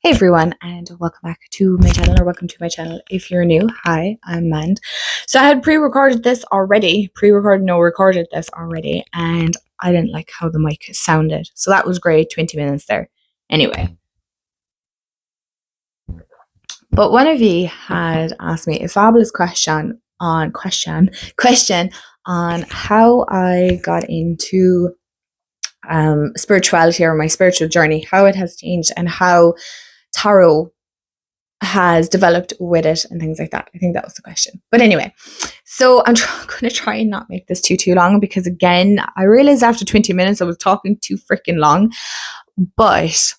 Hey everyone, and welcome back to my channel, or welcome to my channel if you're new. Hi, I'm Mand. So I had recorded this already, and I didn't like how the mic sounded. So that was great, 20 minutes there. Anyway. But one of you had asked me a fabulous question on how I got into spirituality, or my spiritual journey, how it has changed, and how tarot has developed with it and things like that. I think that was the question. But anyway, so I'm going to try and not make this too long, because again, I realized after 20 minutes I was talking too freaking long. But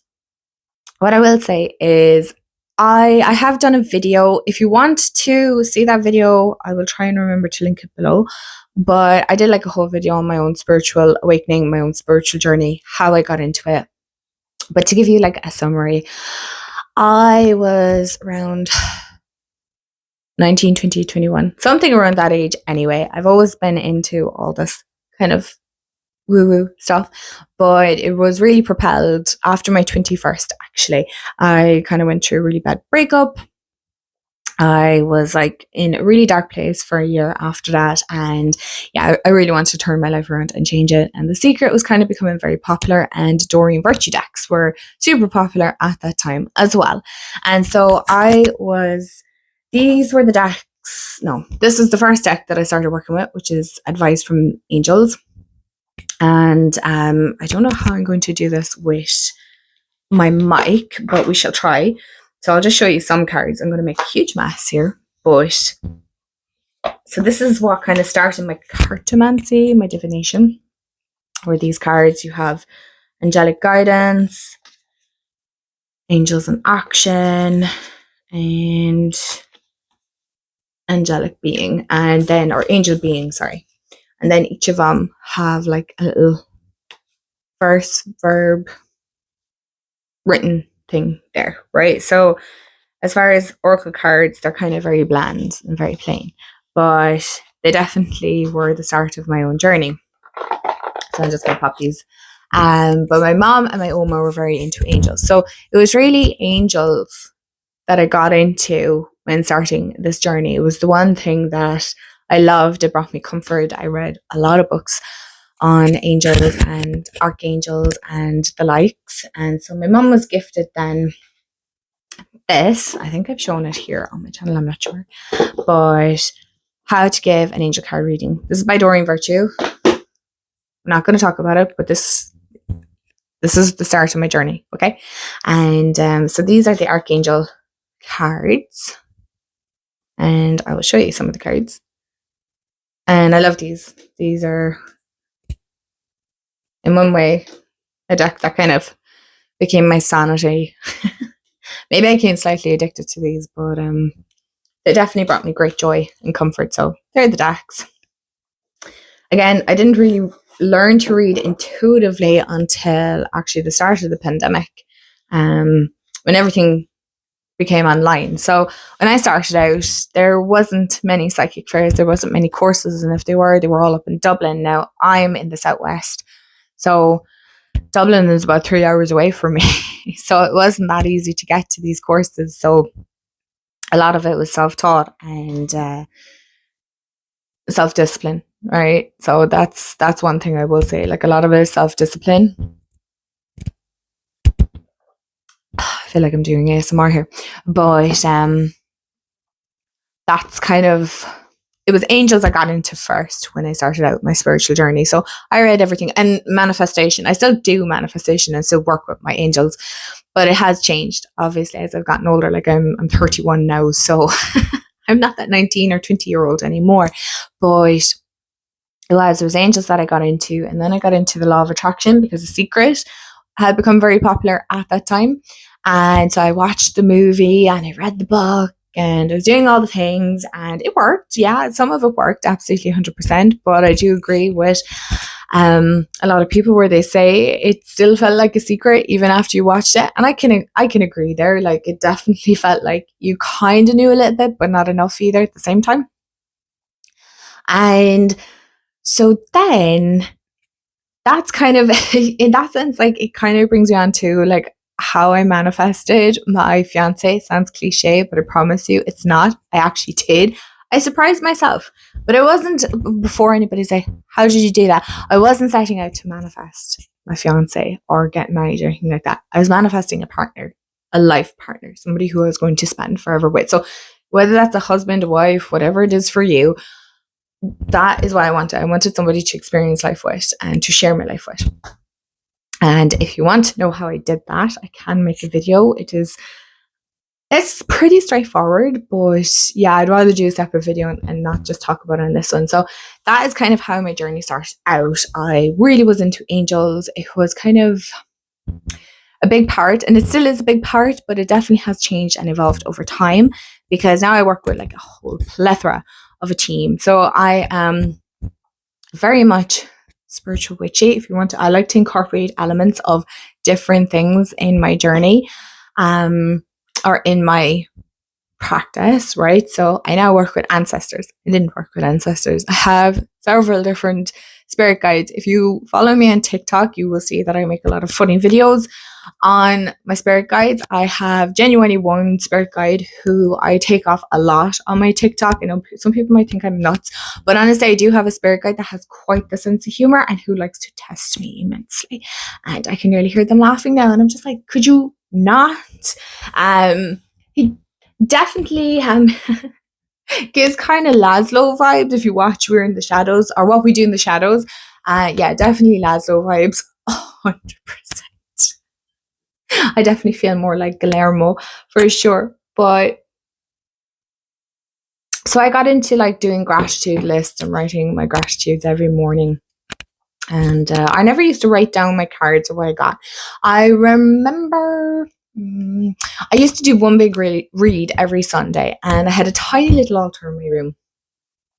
what I will say is I have done a video. If you want to see that video, I will try and remember to link it below. But I did like a whole video on my own spiritual awakening, my own spiritual journey, how I got into it. But to give you like a summary, I was around 19, 20, 21, something around that age anyway. I've always been into all this kind of woo-woo stuff, but it was really propelled after my 21st, actually. I kind of went through a really bad breakup. I was like in a really dark place for a year after that, and yeah, I really wanted to turn my life around and change it. And The Secret was kind of becoming very popular, and Doreen Virtue decks were super popular at that time as well. And so these were the decks. No, this is the first deck that I started working with, which is Advice from Angels. And I don't know how I'm going to do this with my mic, but we shall try. So I'll just show you some cards. I'm going to make a huge mess here. But so this is what kind of started my cartomancy, my divination. Where these cards, you have angelic guidance, angels in action, and angelic being, and then, or angel being, sorry. And then each of them have like a little verse, verb, written thing there, right? So as far as oracle cards, they're kind of very bland and very plain, but they definitely were the start of my own journey. So I'm just gonna pop these. But my mom and my Oma were very into angels, so it was really angels that I got into when starting this journey. It was the one thing that I loved. It brought me comfort. I read a lot of books on angels and archangels and the likes. And so my mum was gifted then this. I think I've shown it here on my channel, I'm not sure. But how to give an angel card reading. This is by Doreen Virtue. I'm not going to talk about it, but this is the start of my journey, okay? And so these are the archangel cards. And I will show you some of the cards. And I love these. These are, in one way, a deck that kind of became my sanity. Maybe I became slightly addicted to these, but they definitely brought me great joy and comfort. So they're the decks. Again, I didn't really learn to read intuitively until actually the start of the pandemic, when everything became online. So when I started out, there wasn't many psychic fairs, there wasn't many courses, and if they were all up in Dublin. Now I'm in the southwest, so Dublin is about 3 hours away from me. So it wasn't that easy to get to these courses. So a lot of it was self-taught and self-discipline, right? So that's one thing I will say. Like, a lot of it is self-discipline. I feel like I'm doing ASMR here, but that's kind of, it was angels I got into first when I started out my spiritual journey. So I read everything, and manifestation. I still do manifestation and still work with my angels, but it has changed obviously as I've gotten older. Like I'm 31 now, so I'm not that 19 or 20-year-old anymore. But there was angels that I got into, and then I got into the law of attraction because The Secret had become very popular at that time. And so I watched the movie and I read the book and I was doing all the things, and it worked. Yeah, some of it worked, absolutely 100%. But I do agree with a lot of people where they say it still felt like a secret even after you watched it. And I can agree there. Like, it definitely felt like you kind of knew a little bit, but not enough either at the same time. And so then that's kind of, in that sense, like, it kind of brings me on to like how I manifested my fiance. It sounds cliche, but I promise you it's not. I actually did. I surprised myself, but it wasn't before anybody say, how did you do that? I wasn't setting out to manifest my fiance or get married or anything like that. I was manifesting a partner, a life partner, somebody who I was going to spend forever with. So whether that's a husband, a wife, whatever it is for you, that is what I wanted. I wanted somebody to experience life with and to share my life with. And if you want to know how I did that, I can make a video. It's pretty straightforward, but yeah, I'd rather do a separate video and not just talk about it on this one. So that is kind of how my journey started out. I really was into angels. It was kind of a big part, and it still is a big part, but it definitely has changed and evolved over time, because now I work with like a whole plethora of a team. So I am very much spiritual witchy, if you want to. I like to incorporate elements of different things in my journey, or in my practice, right? So I now work with ancestors. I didn't work with ancestors. I have several different spirit guides. If you follow me on TikTok, you will see that I make a lot of funny videos on my spirit guides. I have genuinely one spirit guide who I take off a lot on my TikTok. I know some people might think I'm nuts, but honestly, I do have a spirit guide that has quite the sense of humor and who likes to test me immensely. And I can nearly hear them laughing now. And I'm just like, could you not? He definitely gives kind of Laszlo vibes if you watch We're in the Shadows, or What We Do in the Shadows. Yeah, definitely Laszlo vibes, 100%. I definitely feel more like Guillermo for sure. But so I got into like doing gratitude lists and writing my gratitudes every morning. And I never used to write down my cards or what I got. I remember I used to do one big read every Sunday, and I had a tiny little altar in my room.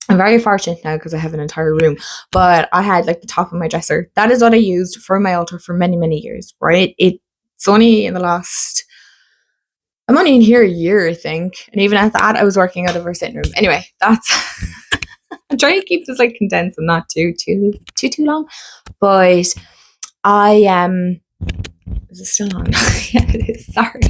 I'm very fortunate now because I have an entire room, but I had like the top of my dresser. That is what I used for my altar for many, many years, right? It's only in the last, I'm only in here a year, I think. And even at that, I was working out of our sitting room. Anyway, that's, I'm trying to keep this like condensed and not too long. But is it still on? Yeah, it is. Sorry.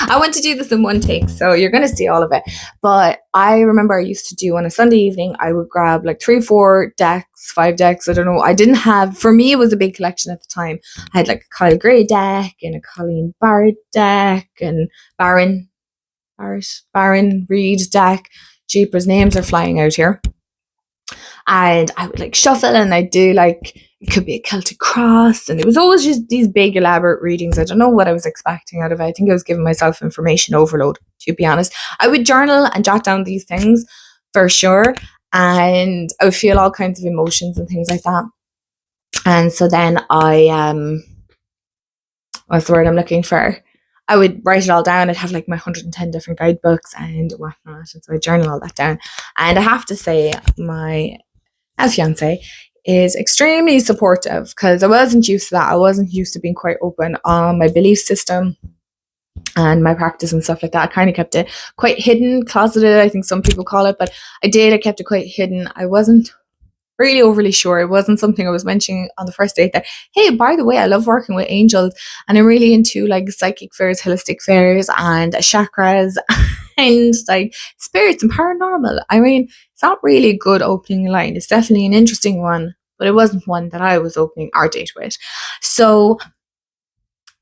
I want to do this in one take, so you're going to see all of it. But I remember I used to do on a Sunday evening, I would grab like 3, 4 decks, 5 decks. I don't know. I didn't have, for me, it was a big collection at the time. I had like a Kyle Gray deck and a Colleen Barrett deck and Baron Reed deck. Jeepers, names are flying out here. And I would like shuffle, and I'd do like, it could be a Celtic cross, and it was always just these big elaborate readings. I don't know what I was expecting out of it. I think I was giving myself information overload, to be honest. I would journal and jot down these things for sure, and I would feel all kinds of emotions and things like that. And so then what's the word I'm looking for? I would write it all down. I'd have like my 110 different guidebooks and whatnot, and so I journal all that down. And I have to say, my fiance is extremely supportive, because I wasn't used to that. I wasn't used to being quite open on my belief system and my practice and stuff like that. I kind of kept it quite hidden, closeted, I think some people call it, but I kept it quite hidden. I wasn't really overly sure. It wasn't something I was mentioning on the first date that, hey, by the way, I love working with angels and I'm really into like psychic fairs, holistic fairs and chakras and like spirits and paranormal. I mean, it's not really a good opening line. It's definitely an interesting one, but it wasn't one that I was opening our date with. So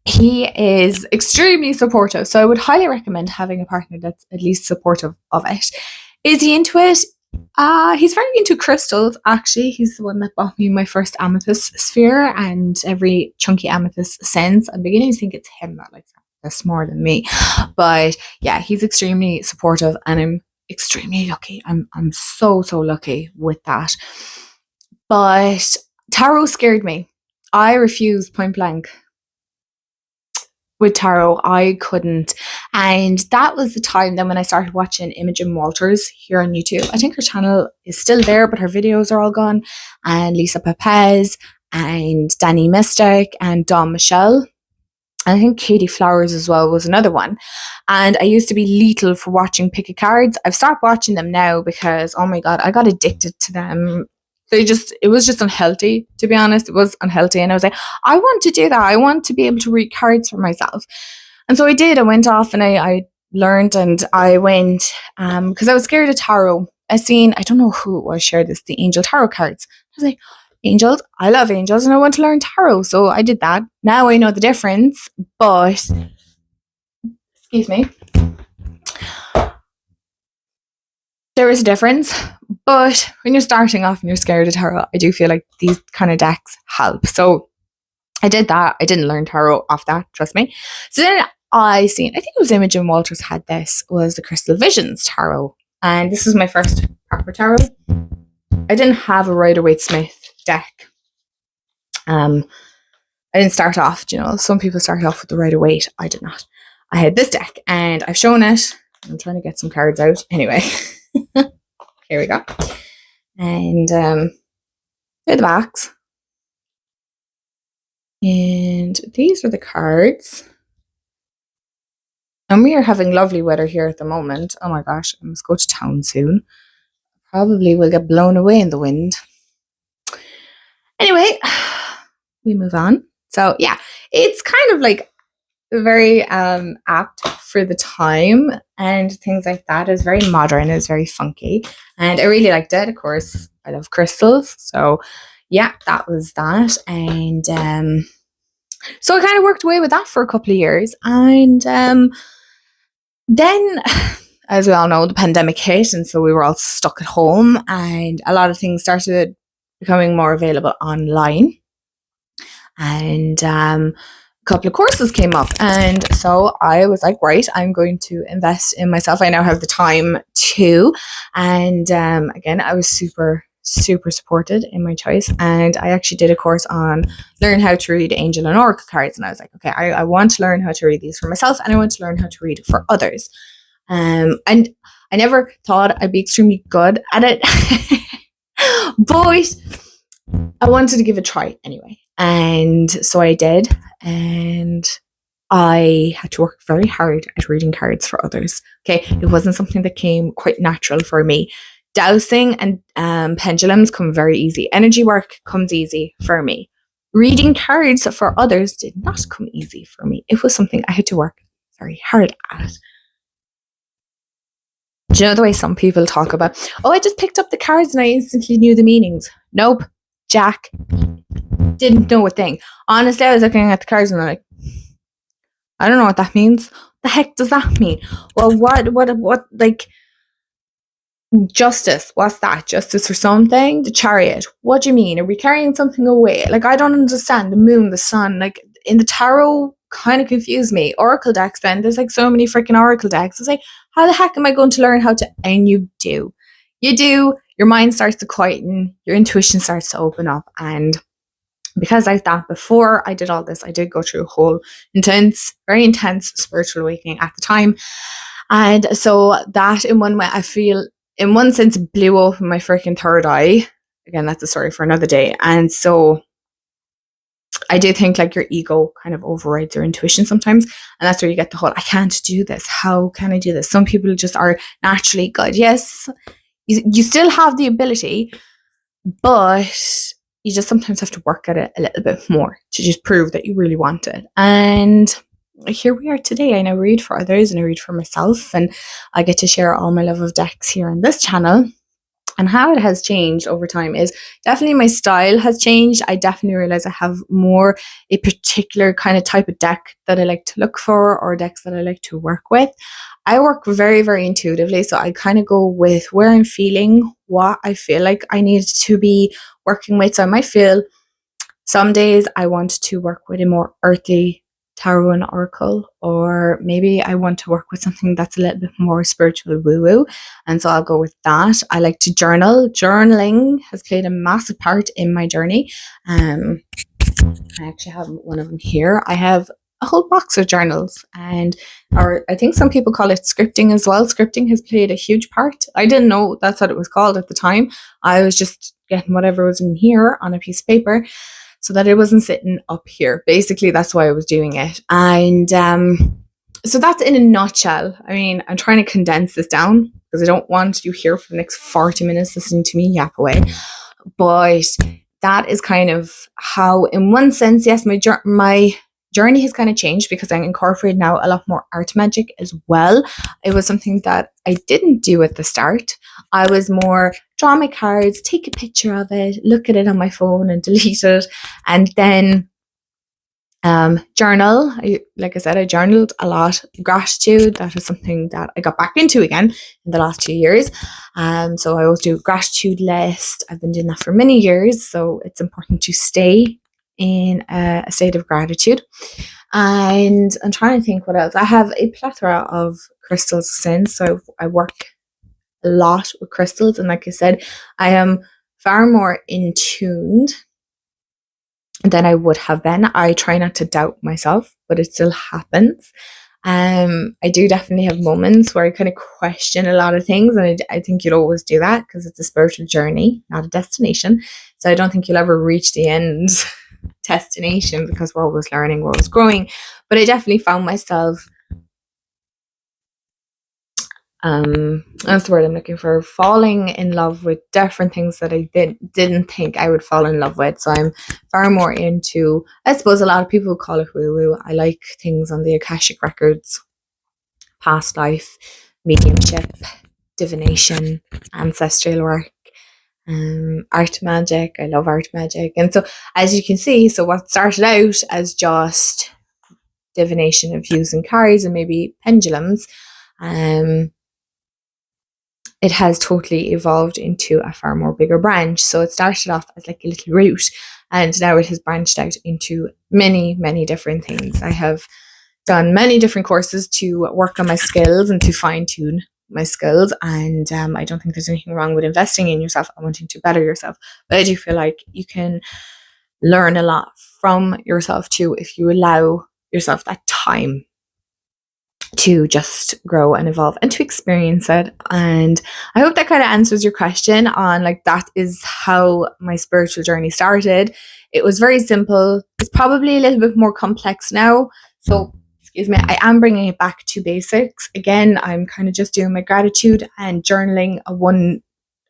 he is extremely supportive. So I would highly recommend having a partner that's at least supportive of it. Is he into it? He's very into crystals, actually. He's the one that bought me my first amethyst sphere and every chunky amethyst sense. I'm beginning to think it's him that likes this more than me. But yeah, he's extremely supportive and I'm extremely lucky. I'm so lucky with that. But tarot scared me. I refused point blank. With tarot, I couldn't. And that was the time then when I started watching Imogen Walters here on YouTube. I think her channel is still there, but her videos are all gone. And Lisa Pepez and Danny Mystic and Dawn Michelle. And I think Katie Flowers as well was another one. And I used to be lethal for watching Pick a Cards. I've stopped watching them now because, oh my God, I got addicted to them it was just unhealthy, to be honest. It was unhealthy. And I was like, I want to do that. I want to be able to read cards for myself. And so I did. I went off and I learned, and I went, because I was scared of tarot. I don't know who it was shared this, the angel tarot cards. I was like, angels, I love angels and I want to learn tarot. So I did that. Now I know the difference, but, excuse me, there is a difference. But when you're starting off and you're scared of tarot, I do feel like these kind of decks help. So I did that. I didn't learn tarot off that, trust me. So then I think it was Imogen Walters had this, was the Crystal Visions tarot. And this is my first proper tarot. I didn't have a Rider-Waite-Smith deck. I didn't start off, some people start off with the Rider-Waite. I did not. I had this deck and I've shown it. I'm trying to get some cards out. Anyway, here we go. And here are the backs. And these are the cards. And we are having lovely weather here at the moment. Oh my gosh, I must go to town soon. Probably will get blown away in the wind. Anyway, we move on. So yeah, it's kind of like very apt for the time and things like that. It's very modern, it's very funky. And I really liked it. Of course, I love crystals. So yeah, that was that. And so I kind of worked away with that for a couple of years. And then, as we all know, the pandemic hit, and so we were all stuck at home, and a lot of things started becoming more available online. And a couple of courses came up, and so I was like, right, I'm going to invest in myself. I now have the time to. And again, I was super supported in my choice, and I actually did a course on learn how to read angel and oracle cards. And I was like, okay, I want to learn how to read these for myself, and I want to learn how to read for others. And I never thought I'd be extremely good at it, but I wanted to give it a try anyway. And so I did, and I had to work very hard at reading cards for others. Okay, it wasn't something that came quite natural for me. Dowsing and pendulums come very easy. Energy work comes easy for me. Reading cards for others did not come easy for me. It was something I had to work very hard at. Do you know the way some people talk about, oh, I just picked up the cards and I instantly knew the meanings? Nope. Jack didn't know a thing. Honestly, I was looking at the cards and I'm like, I don't know what that means. What the heck does that mean? Well, what, like, justice, what's that? Justice for something? The Chariot, what do you mean? Are we carrying something away? Like, I don't understand. The moon, the sun, like in the tarot kind of confused me. Oracle decks, then there's like so many freaking oracle decks. It's like, how the heck am I going to learn how to? And you do, your mind starts to quieten, your intuition starts to open up. And because I thought before I did all this, I did go through a whole very intense spiritual awakening at the time. And so that in one way, I feel in one sense blew open my freaking third eye. Again, that's a story for another day. And so I do think like your ego kind of overrides your intuition sometimes. And that's where you get the whole, I can't do this. How can I do this? Some people just are naturally good. Yes, you still have the ability, but you just sometimes have to work at it a little bit more to just prove that you really want it. And here we are today. I now read for others and I read for myself, and I get to share all my love of decks here on this channel. And how it has changed over time is definitely my style has changed. I definitely realize I have more a particular kind of type of deck that I like to look for, or decks that I like to work with. I work very, very intuitively. So I kind of go with where I'm feeling, what I feel like I need to be working with. So I might feel some days I want to work with a more earthy tarot and oracle, or maybe I want to work with something that's a little bit more spiritual woo-woo, and so I'll go with that. I like to journal. Journaling has played a massive part in my journey. I actually have one of them here. I have a whole box of journals, or I think some people call it scripting as well. Scripting has played a huge part. I didn't know that's what it was called at the time. I was just getting whatever was in here on a piece of paper, so that it wasn't sitting up here. Basically, that's why I was doing it. And so that's in a nutshell. I mean, I'm trying to condense this down because I don't want you here for the next 40 minutes listening to me yap away. But that is kind of how, in one sense, yes, my journey has kind of changed because I incorporate now a lot more art magic as well. It was something that I didn't do at the start. I was more draw my cards, take a picture of it, look at it on my phone and delete it, and then journal. Like I said, I journaled a lot. Gratitude, that is something that I got back into again in the last 2 years. So I always do a gratitude list. I've been doing that for many years, so it's important to stay in a state of gratitude. And I'm trying to think what else. I have a plethora of crystals since, so I work a lot with crystals, and like I said, I am far more in tuned than I would have been. I try not to doubt myself, but it still happens. I do definitely have moments where I kind of question a lot of things, and I think you'll always do that because it's a spiritual journey, not a destination. So I don't think you'll ever reach the end destination because we're always learning, we're always growing. But I definitely found myself, that's the word I'm looking for, falling in love with different things that I didn't think I would fall in love with. So I'm far more into, I suppose a lot of people call it woo-woo. I like things on the Akashic records, past life, mediumship, divination, ancestral work, art magic. I love art magic. And so as you can see, so what started out as just divination of using cards and maybe pendulums, it has totally evolved into a far more bigger branch. So it started off as like a little root, and now it has branched out into many, many different things. I have done many different courses to work on my skills and to fine tune my skills. And I don't think there's anything wrong with investing in yourself and wanting to better yourself. But I do feel like you can learn a lot from yourself too if you allow yourself that time to just grow and evolve and to experience it. And I hope that kind of answers your question on like, that is how my spiritual journey started. It was very simple. It's probably a little bit more complex now. So excuse me, I am bringing it back to basics. Again, I'm kind of just doing my gratitude and journaling.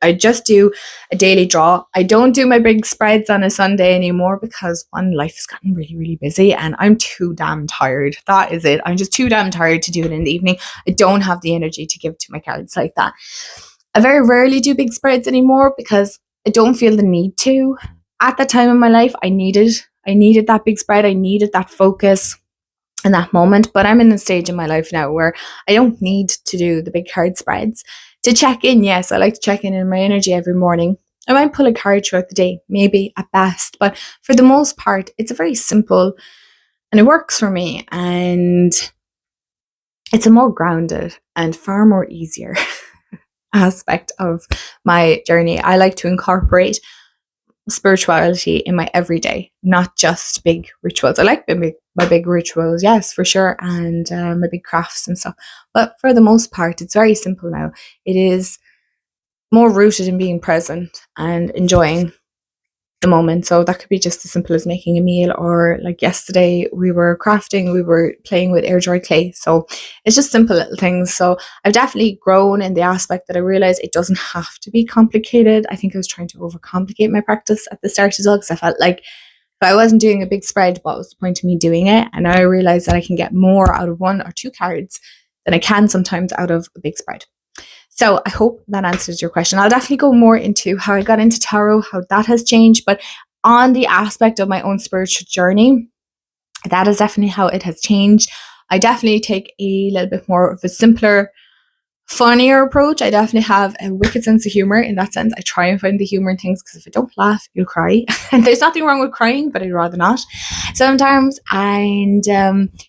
I just do a daily draw. I don't do my big spreads on a Sunday anymore because one, life has gotten really, really busy and I'm too damn tired. That is it. I'm just too damn tired to do it in the evening. I don't have the energy to give to my cards like that. I very rarely do big spreads anymore because I don't feel the need to. At that time in my life, I needed that big spread. I needed that focus in that moment. But I'm in a stage in my life now where I don't need to do the big card spreads. To check in, yes, I like to check in my energy every morning. I might pull a card throughout the day, maybe at best, but for the most part, it's a very simple and it works for me. And it's a more grounded and far more easier aspect of my journey. I like to incorporate spirituality in my everyday, not just big rituals. I like my big rituals, yes, for sure, and my big crafts and stuff. But for the most part, it's very simple now. It is more rooted in being present and enjoying the moment. So that could be just as simple as making a meal, or like yesterday we were crafting, we were playing with air dry clay. So it's just simple little things. So I've definitely grown in the aspect that I realized it doesn't have to be complicated. I think I was trying to overcomplicate my practice at the start as well, because I felt like if I wasn't doing a big spread, what was the point of me doing it? And now I realized that I can get more out of 1 or 2 cards than I can sometimes out of a big spread. So I hope that answers your question. I'll definitely go more into how I got into tarot, how that has changed, but on the aspect of my own spiritual journey, that is definitely how it has changed. I definitely take a little bit more of a simpler, funnier approach. I definitely have a wicked sense of humor in that sense. I try and find the humor in things because if I don't laugh, you'll cry. And there's nothing wrong with crying, but I'd rather not sometimes. And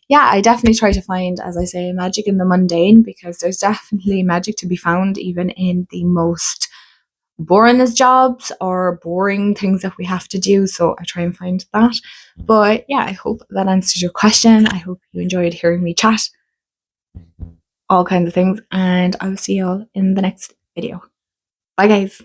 yeah, I definitely try to find, as I say, magic in the mundane, because there's definitely magic to be found even in the most boringest jobs or boring things that we have to do. So I try and find that. But yeah, I hope that answers your question. I hope you enjoyed hearing me chat all kinds of things, and I will see you all in the next video. Bye guys.